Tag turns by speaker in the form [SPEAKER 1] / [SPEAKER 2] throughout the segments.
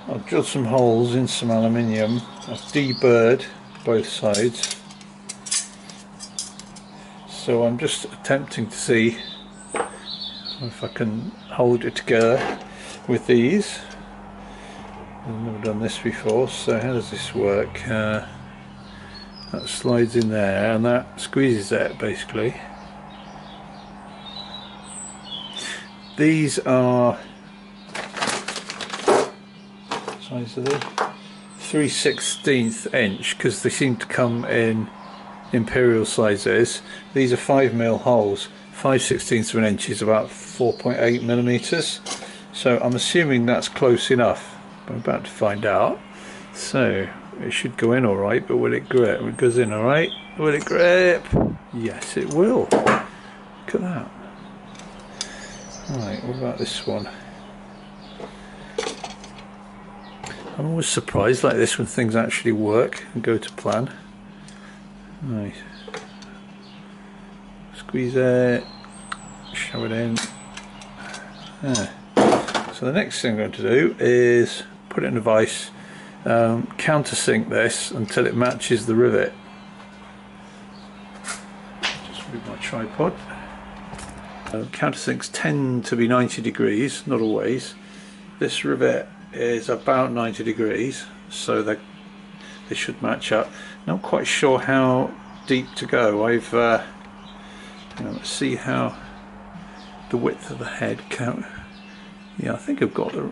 [SPEAKER 1] I've drilled some holes in some aluminium. I've deburred both sides. So I'm just attempting to see if I can hold it together with these. I've never done this before, so how does this work? That slides in there and that squeezes it basically. These are, size of this, 3/16 inch, because they seem to come in imperial sizes. These are 5mm holes. 5/16 of an inch is about 4.8 millimeters. So I'm assuming that's close enough. I'm about to find out. So it should go in alright, but will it grip? It goes in alright. Will it grip? Yes, it will. Look at that. Right, what about this one? I'm always surprised like this when things actually work and go to plan. Right. Squeeze it, shove it in. There. So the next thing I'm going to do is put it in a vise, countersink this until it matches the rivet. Just move my tripod. Countersinks tend to be 90 degrees, not always. This rivet is about 90 degrees, so they should match up. Not quite sure how deep to go. I've let's see how the width of the head count. Yeah, I think I've got the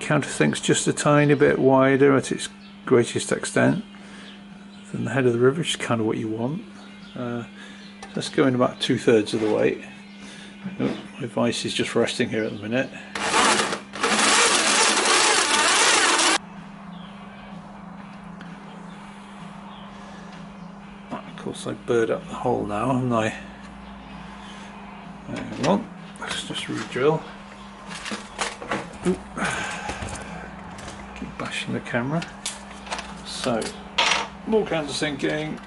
[SPEAKER 1] countersink's just a tiny bit wider at its greatest extent than the head of the rivet, which is kind of what you want. Let's go in about 2/3 of the weight. Oh, my vise is just resting here at the minute. Of course, I burred up the hole now, haven't I? Hang on, let's just re-drill. Keep bashing the camera. So, more countersinking.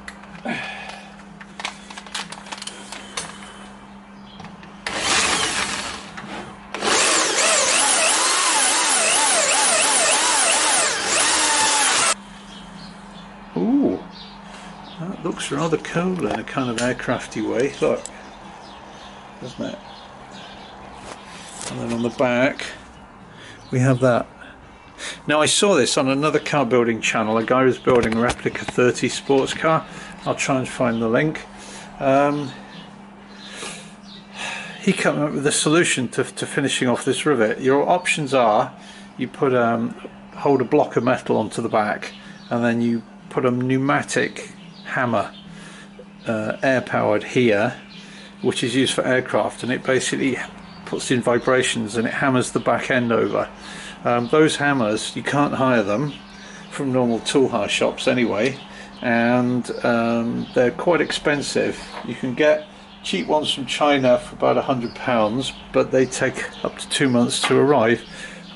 [SPEAKER 1] Ooh, that looks rather cool in a kind of aircrafty way, look, doesn't it? And then on the back we have that. Now I saw this on another car building channel. A guy was building a replica 30 sports car. I'll try and find the link. He came up with a solution to finishing off this rivet. Your options are you put hold a block of metal onto the back, and then you put a pneumatic hammer, air powered here, which is used for aircraft, and it basically puts in vibrations and it hammers the back end over. Those hammers, you can't hire them from normal tool hire shops anyway, and they're quite expensive. You can get cheap ones from China for about £100, but they take up to 2 months to arrive.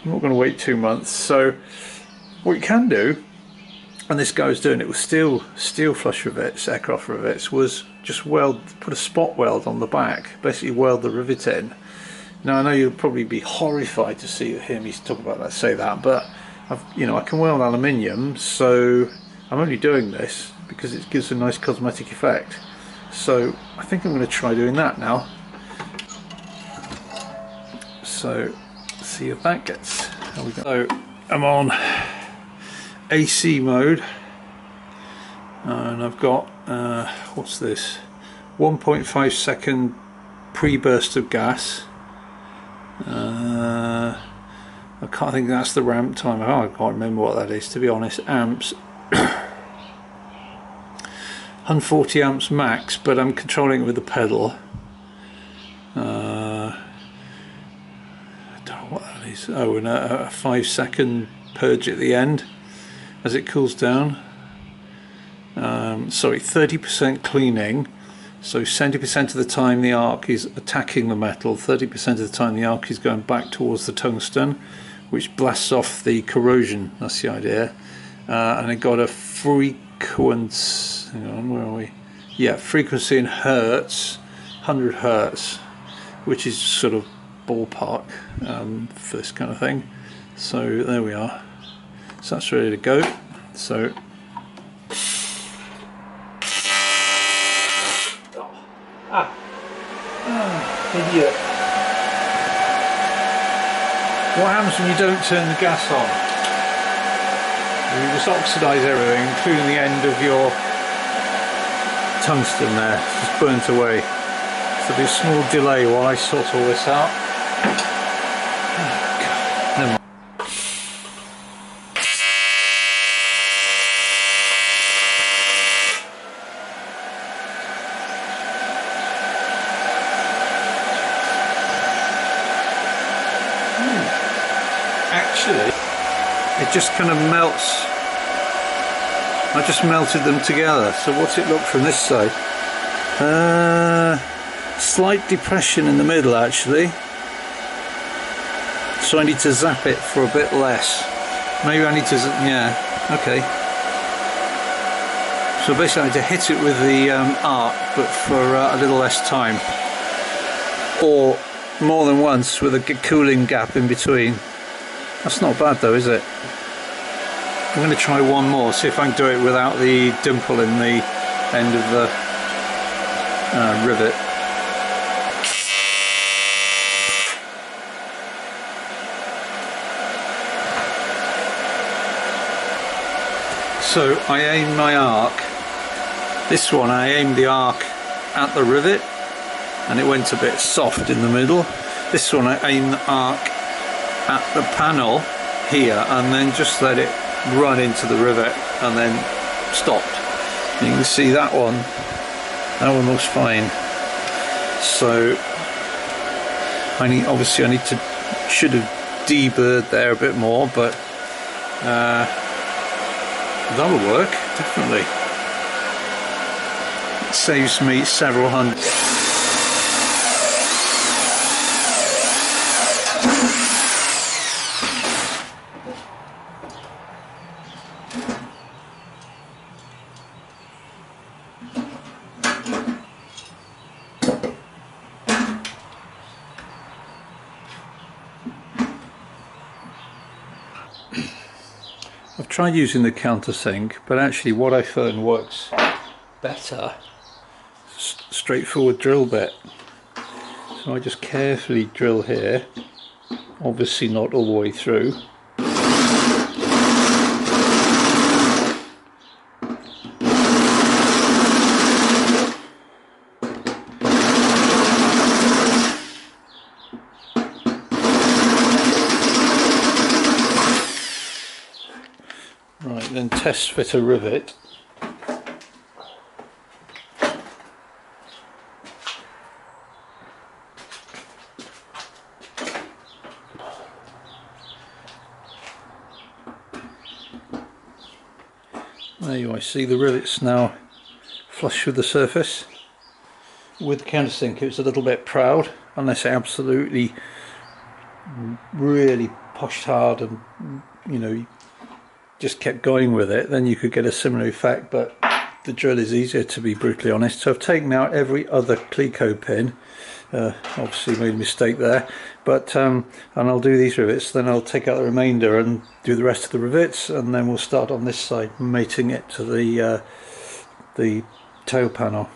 [SPEAKER 1] I'm not going to wait 2 months. So what you can do, and this guy was doing it with steel flush rivets, aircraft rivets, was just put a spot weld on the back, basically weld the rivet in. Now I know you'll probably be horrified to hear me talk about that, say that, but I can weld aluminium, so I'm only doing this because it gives a nice cosmetic effect. So I think I'm going to try doing that now. So see if that gets how we go. So I'm on AC mode, and I've got what's this, 1.5 second pre-burst of gas. I can't think that's the ramp time. I can't remember what that is, to be honest. Amps. 140 amps max, but I'm controlling it with the pedal. I don't know what that is. Oh, and a 5 second purge at the end as it cools down. Sorry, 30% cleaning. So 70% of the time the arc is attacking the metal, 30% of the time the arc is going back towards the tungsten, which blasts off the corrosion. That's the idea. And it got a frequency, hang on, where are we? Yeah, frequency in hertz, 100 hertz, which is sort of ballpark for this kind of thing. So there we are. So that's ready to go. So idiot. What happens when you don't turn the gas on? You just oxidise everything, including the end of your tungsten there. It's just burnt away. So there'll be a small delay while I sort all this out. Oh, God. Never mind. Actually, it just kind of melts. I just melted them together. So what's it look from this side? Slight depression in the middle actually. So I need to zap it for a bit less. Maybe I need to, yeah, okay. So basically I need to hit it with the arc, but for a little less time. Or more than once with a cooling gap in between. That's not bad though, is it? I'm going to try one more, see if I can do it without the dimple in the end of the rivet. So I aimed my arc. This one I aimed the arc at the rivet and it went a bit soft in the middle. This one I aimed the arc at the panel here and then just let it run into the rivet and then stopped. And you can see that one looks fine. So obviously I need to, should have deburred there a bit more, but that'll work definitely. It saves me several hundred. I've tried using the countersink, but actually what I found works better, straightforward drill bit. So I just carefully drill here, obviously not all the way through. Right, then test fit a rivet. There you are, see the rivets now flush with the surface. With the countersink it was a little bit proud, unless it absolutely really pushed hard and, you know, just kept going with it, then you could get a similar effect, but the drill is easier, to be brutally honest. So I've taken out every other Cleco pin, obviously made a mistake there, but and I'll do these rivets, then I'll take out the remainder and do the rest of the rivets, and then we'll start on this side mating it to the tail panel.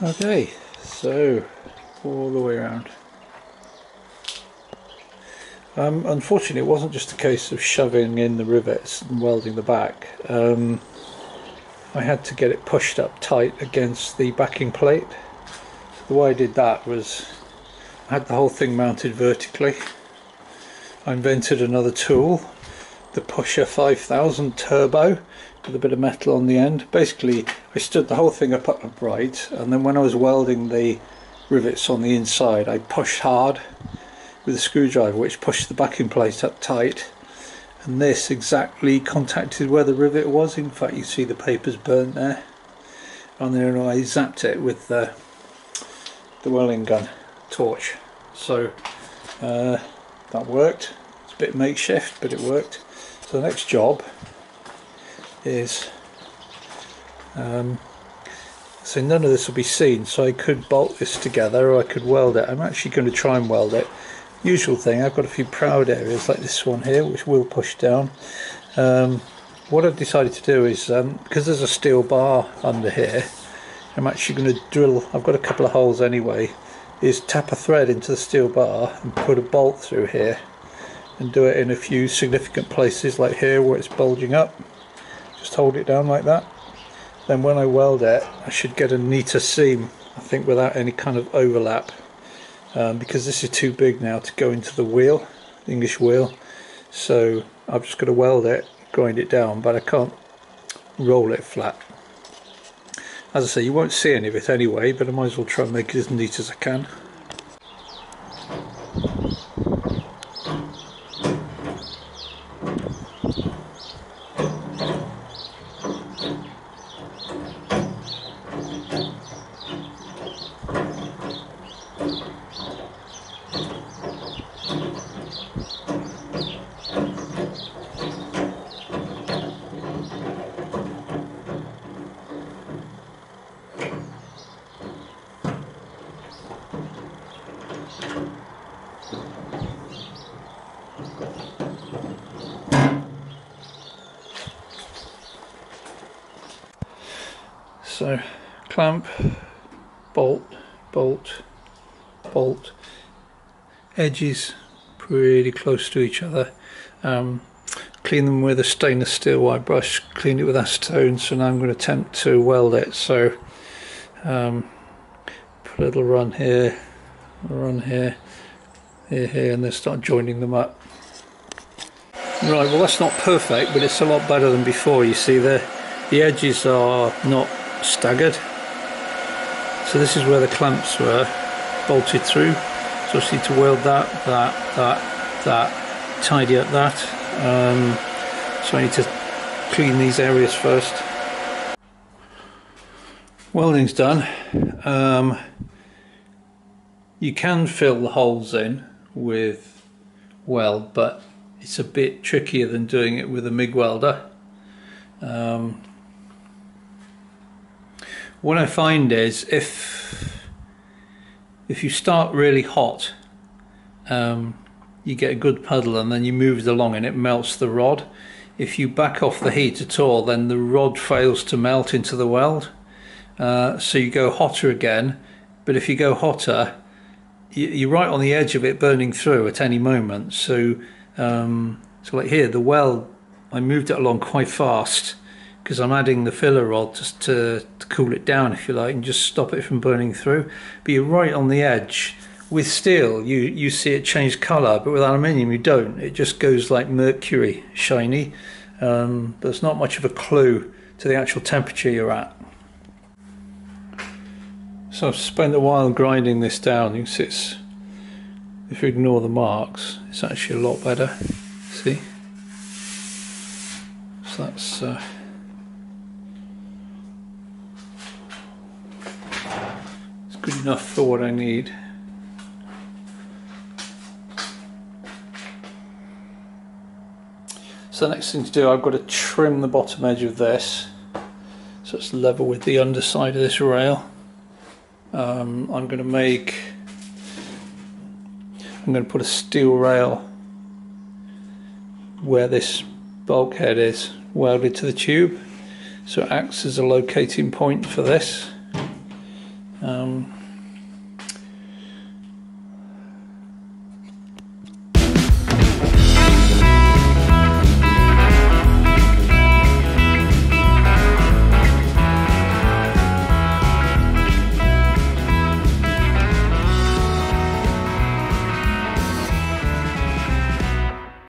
[SPEAKER 1] Okay, so all the way around. Unfortunately, it wasn't just a case of shoving in the rivets and welding the back. I had to get it pushed up tight against the backing plate. So the way I did that was I had the whole thing mounted vertically. I invented another tool, the Pusher 5000 Turbo, with a bit of metal on the end. Basically I stood the whole thing up upright, and then when I was welding the rivets on the inside I pushed hard with a screwdriver, which pushed the backing plate up tight, and this exactly contacted where the rivet was. In fact, you see the papers burnt there, and then I zapped it with the welding gun torch. So that worked. It's a bit makeshift, but it worked. So the next job is so none of this will be seen, so I could bolt this together or I could weld it. I'm actually going to try and weld it. Usual thing, I've got a few proud areas like this one here which will push down. What I've decided to do is, because there's a steel bar under here, I'm actually going to drill, I've got a couple of holes anyway, is tap a thread into the steel bar and put a bolt through here and do it in a few significant places, like here where it's bulging up. Just hold it down like that. Then when I weld it, I should get a neater seam, I think, without any kind of overlap. Because this is too big now to go into the wheel, the English wheel, so I've just got to weld it, grind it down, but I can't roll it flat. As I say, you won't see any of it anyway, but I might as well try and make it as neat as I can. So clamp, bolt, bolt, bolt, edges pretty close to each other. Clean them with a stainless steel wire brush, clean it with acetone. So now I'm going to attempt to weld it. So put a little run here, here, and then start joining them up. Right, well that's not perfect, but it's a lot better than before. You see the edges are not staggered, so this is where the clamps were bolted through, so I just need to weld that, tidy up that. So I need to clean these areas first. Welding's done. You can fill the holes in with weld, but it's a bit trickier than doing it with a MIG welder. What I find is if you start really hot, you get a good puddle, and then you move it along and it melts the rod. If you back off the heat at all, then the rod fails to melt into the weld. So you go hotter again, but if you go hotter, you're right on the edge of it burning through at any moment. So so like here, the weld, I moved it along quite fast because I'm adding the filler rod just to cool it down, if you like, and just stop it from burning through. But you're right on the edge. With steel, you see it change colour, but with aluminium you don't. It just goes like mercury, shiny. There's not much of a clue to the actual temperature you're at. So I've spent a while grinding this down. You can see if you ignore the marks, it's actually a lot better. See? So that's it's good enough for what I need. So the next thing to do, I've got to trim the bottom edge of this so it's level with the underside of this rail. I'm going to put a steel rail where this bulkhead is welded to the tube, so it acts as a locating point for this.